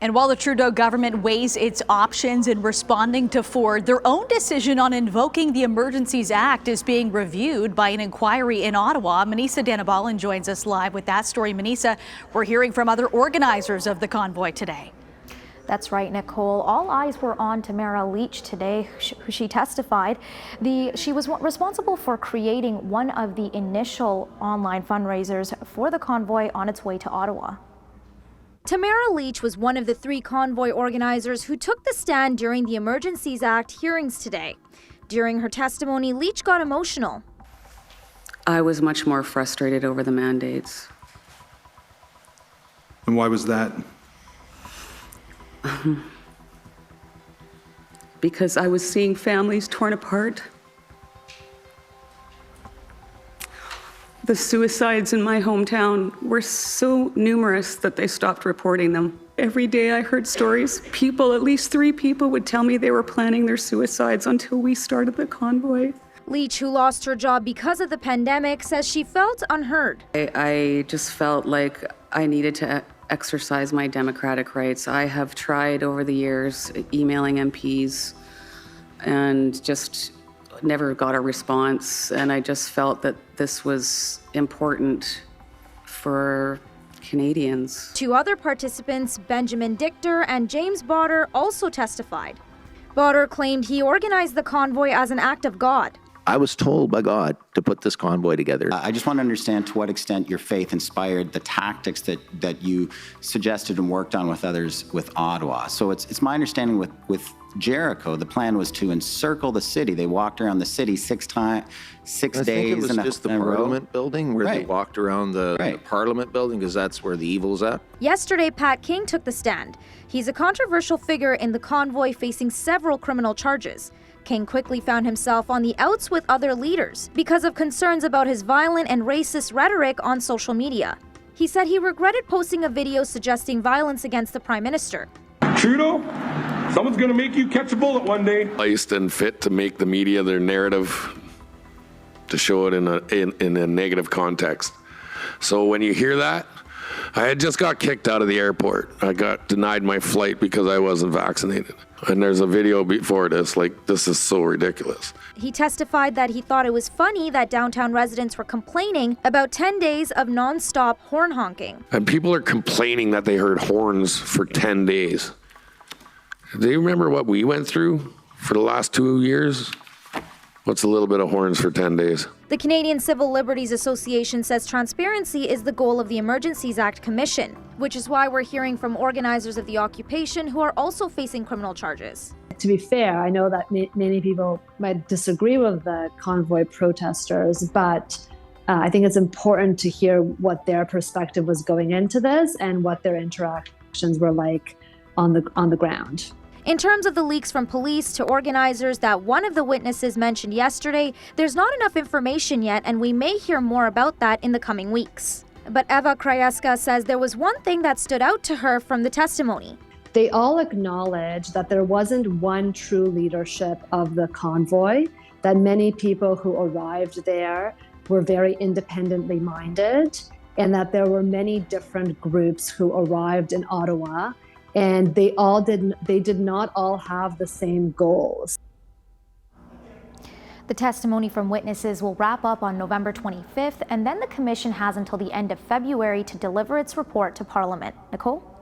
And while the Trudeau government weighs its options in responding to Ford, their own decision on invoking the Emergencies Act is being reviewed by an inquiry in Ottawa. Manisa Danabalan joins us live with that story. Manisa, we're hearing from other organizers of the convoy today. That's right, Nicole. All eyes were on Tamara Lich today, who she testified. She was responsible for creating one of the initial online fundraisers for the convoy on its way to Ottawa. Tamara Lich was one of the 3 convoy organizers who took the stand during the Emergencies Act hearings today. During her testimony, Lich got emotional. I was much more frustrated over the mandates. And why was that? Because I was seeing families torn apart. The suicides in my hometown were so numerous that they stopped reporting them. Every day I heard stories. At least 3 people would tell me they were planning their suicides until we started the convoy. Lich, who lost her job because of the pandemic, says she felt unheard. I just felt like I needed to exercise my democratic rights. I have tried over the years emailing MPs and just never got a response, and I just felt that this was important for Canadians. 2 other participants, Benjamin Dichter and James Botter, also testified. Botter claimed he organized the convoy as an act of God. I was told by God to put this convoy together. I just want to understand to what extent your faith inspired the tactics that you suggested and worked on with others with Ottawa. So it's my understanding with Jericho, the plan was to encircle the city. They walked around the city 6 days. I think it was just the Parliament building where they walked around the Parliament building, because that's where the evil's at. Yesterday, Pat King took the stand. He's a controversial figure in the convoy facing several criminal charges. King quickly found himself on the outs with other leaders because of concerns about his violent and racist rhetoric on social media. He said he regretted posting a video suggesting violence against the Prime Minister. Trudeau, someone's going to make you catch a bullet one day. Placed and fit to make the media their narrative, to show it in a negative context. So when you hear that, I had just got kicked out of the airport. I got denied my flight because I wasn't vaccinated. And there's a video before this, like, this is so ridiculous. He testified that he thought it was funny that downtown residents were complaining about 10 days of non-stop horn honking. And people are complaining that they heard horns for 10 days. Do you remember what we went through for the last 2 years? What's a little bit of horns for 10 days? The Canadian Civil Liberties Association says transparency is the goal of the Emergencies Act Commission, which is why we're hearing from organizers of the occupation who are also facing criminal charges. To be fair, I know that many people might disagree with the convoy protesters, but I think it's important to hear what their perspective was going into this and what their interactions were like on the ground. In terms of the leaks from police to organizers that one of the witnesses mentioned yesterday, there's not enough information yet, and we may hear more about that in the coming weeks. But Eva Krajeska says there was one thing that stood out to her from the testimony. They all acknowledged that there wasn't one true leadership of the convoy, that many people who arrived there were very independently minded, and that there were many different groups who arrived in Ottawa, and they did not all have the same goals. The testimony from witnesses will wrap up on November 25th, and then the Commission has until the end of February to deliver its report to Parliament. Nicole?